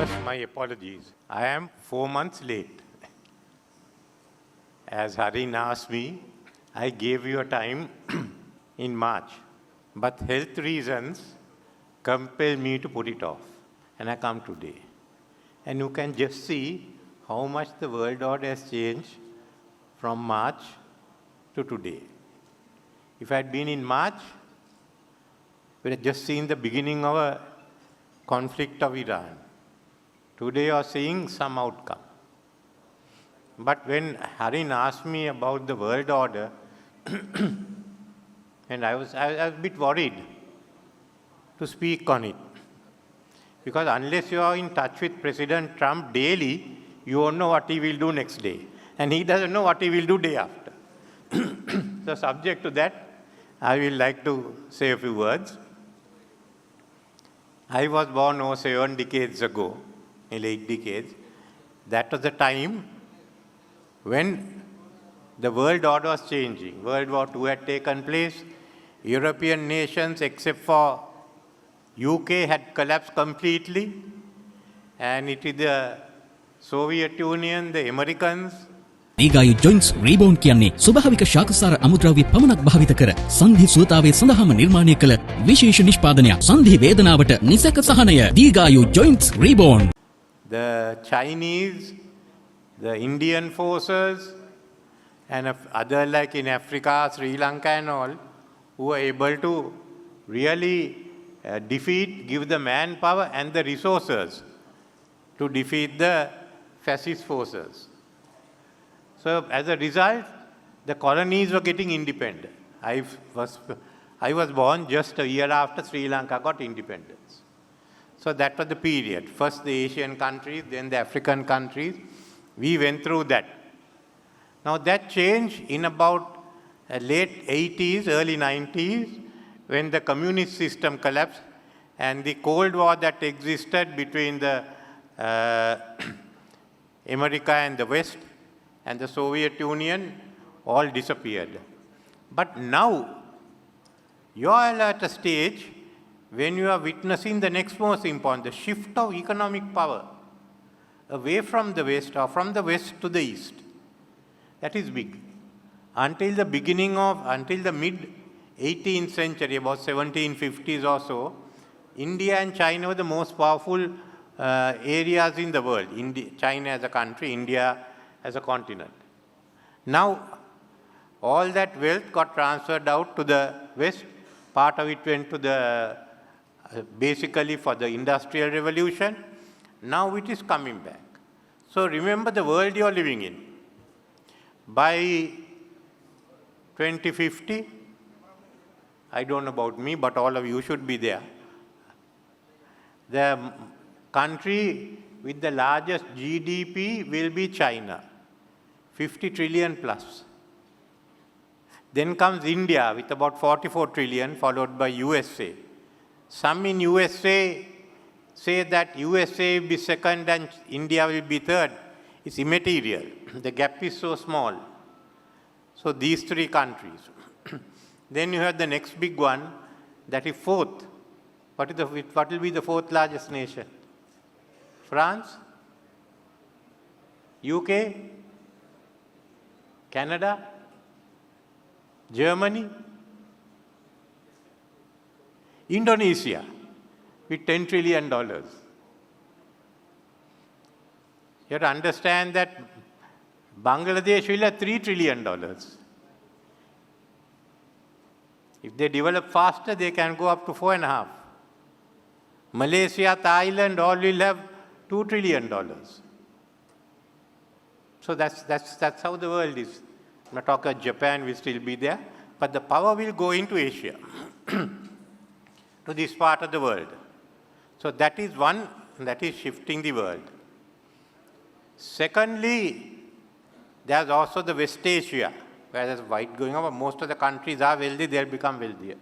First, my apologies. I am 4 months late. As Harin asked me, I gave you a time in March, but health reasons compel me to put it off, and I come today. And you can just see how much the world order has changed from March to today. If I had been in March, we had just seen the beginning of a conflict of Iran. Today you are seeing some outcome. But when Harin asked me about the world order, and I was a bit worried to speak on it. Because unless you are in touch with President Trump daily, you won't know what he will do next day. And he doesn't know what he will do day after. So subject to that, I will like to say a few words. I was born over 7 decades ago, nearly 8 decades. That was the time when the world order was changing. World War II had taken place. European nations, except for UK, had collapsed completely. And it is the Soviet Union, the Americans. Dighayu ජොයින්ට්ස් රීබෝන් කියන්නේ ස්වභාවික ශාකසාර අමුද්‍රව්‍ය පමණක් භාවිත කර සංධි සුවතාවේ සඳහාම නිර්මාණය කළ විශේෂ නිෂ්පාදනයක්. සංධි වේදනාවට නිසක සහනය. Dighayu ජොයින්ට්ස් රීබෝන්. The Chinese, the Indian forces, and other like in Africa, Sri Lanka and all, who were able to really defeat, give the manpower and the resources to defeat the fascist forces. So as a result, the colonies were getting independent. I was born just a year after Sri Lanka got independence. So that was the period. First the Asian countries, then the African countries. We went through that. Now that changed in about late 80s, early 90s, when the communist system collapsed and the Cold War that existed between the America and the West and the Soviet Union all disappeared. But now, you are at a stage when you are witnessing the next most important, the shift of economic power away from the West or from the West to the East. That is big. Until the mid-18th century, about 1750s or so, India and China were the most powerful areas in the world. China as a country, India as a continent. Now, all that wealth got transferred out to the West. Part of it went to the, basically for the Industrial Revolution. Now it is coming back. So remember the world you are living in. By 2050, I don't know about me, but all of you should be there. The country with the largest GDP will be China. 50 trillion plus. Then comes India with about 44 trillion, followed by USA. Some in USA say that USA will be second and India will be third. It's immaterial. The gap is so small. So these three countries. Then you have the next big one, that is fourth. What will be the fourth largest nation? France? UK? Canada, Germany, Indonesia with $10 trillion. You have to understand that Bangladesh will have $3 trillion. If they develop faster, they can go up to 4.5. Malaysia, Thailand, all will have $2 trillion. So that's how the world is. I'm not talking Japan will still be there, but the power will go into Asia, to this part of the world. So that is one that is shifting the world. Secondly, there's also the West Asia, where there's fight going on. Most of the countries are wealthy, they'll become wealthier.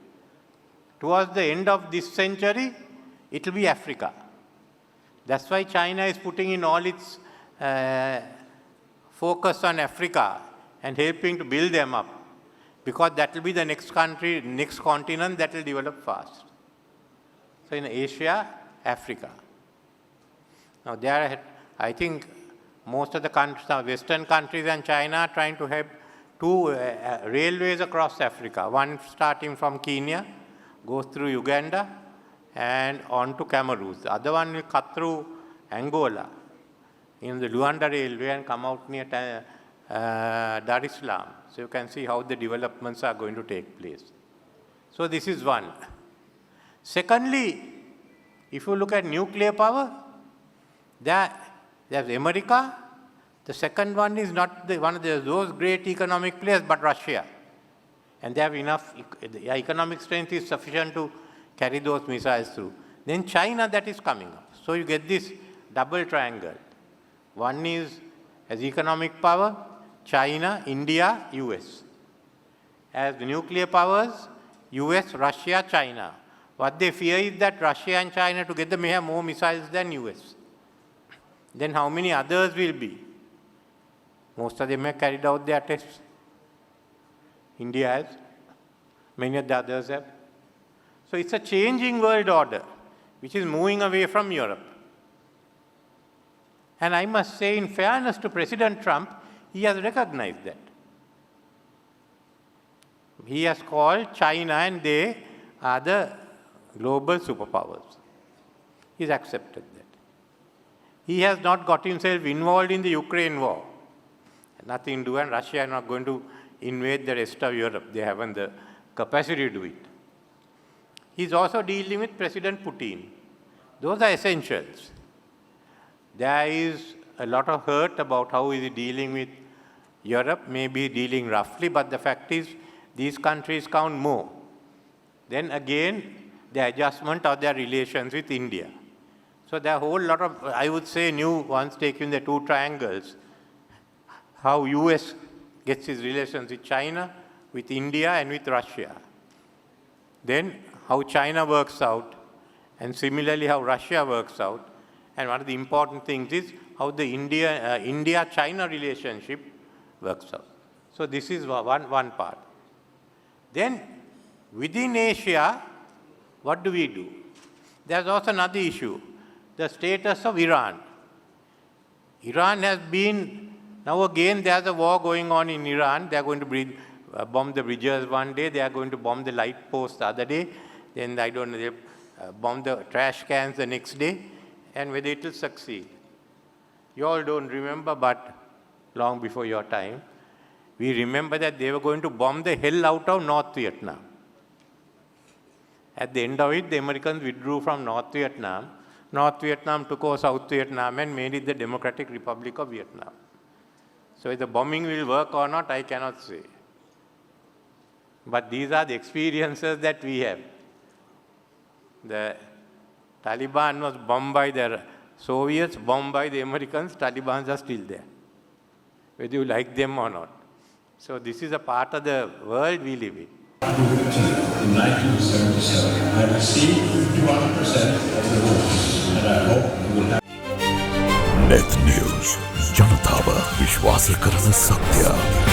Towards the end of this century, it will be Africa. That's why China is putting in all its focus on Africa and helping to build them up, because that will be the next country, next continent that will develop fast. So in Asia, Africa. Now, I think most of the countries, Western countries and China are trying to have two railways across Africa. One starting from Kenya, goes through Uganda and on to Cameroon. The other one will cut through Angola in the Luanda railway and come out near Dar es Salaam. So you can see how the developments are going to take place. So this is one. Secondly, if you look at nuclear power, there's America. The second one is not one of those great economic players, but Russia. And they have enough, the economic strength is sufficient to carry those missiles through. Then China, that is coming up. So you get this double triangle. One is as economic power, China, India, US. As the nuclear powers, US, Russia, China. What they fear is that Russia and China together may have more missiles than US. Then how many others will be? Most of them have carried out their tests. India has. Many of the others have. So it's a changing world order, which is moving away from Europe. And I must say, in fairness to President Trump, he has recognized that. He has called China and they are the global superpowers. He's accepted that. He has not got himself involved in the Ukraine war. Nothing to do, and Russia is not going to invade the rest of Europe. They haven't the capacity to do it. He's also dealing with President Putin. Those are essentials. There is a lot of hurt about how is he dealing with Europe, maybe dealing roughly, but the fact is these countries count more. Then again, the adjustment of their relations with India. So there are a whole lot of, I would say, new ones taking the two triangles. How US gets its relations with China, with India, and with Russia. Then how China works out, and similarly how Russia works out. And one of the important things is how the India-China relationship works out. So this is one part. Then within Asia, what do we do? There's also another issue, the status of Iran. Iran has been, now again there's a war going on in Iran. They're going to bomb the bridges one day, they are going to bomb the light post the other day, then I don't know, they bomb the trash cans the next day, and whether it will succeed. You all don't remember, but long before your time, we remember that they were going to bomb the hell out of North Vietnam. At the end of it, the Americans withdrew from North Vietnam. North Vietnam took over South Vietnam and made it the Democratic Republic of Vietnam. So if the bombing will work or not, I cannot say. But these are the experiences that we have. The Taliban was bombed by the Soviets, bombed by the Americans, Taliban are still there, whether you like them or not. So this is a part of the world we live in. In 1977, I received 51% of the votes, and I hope you will have. Neth News, जनताව විශ්වාස කරන සත්‍ය.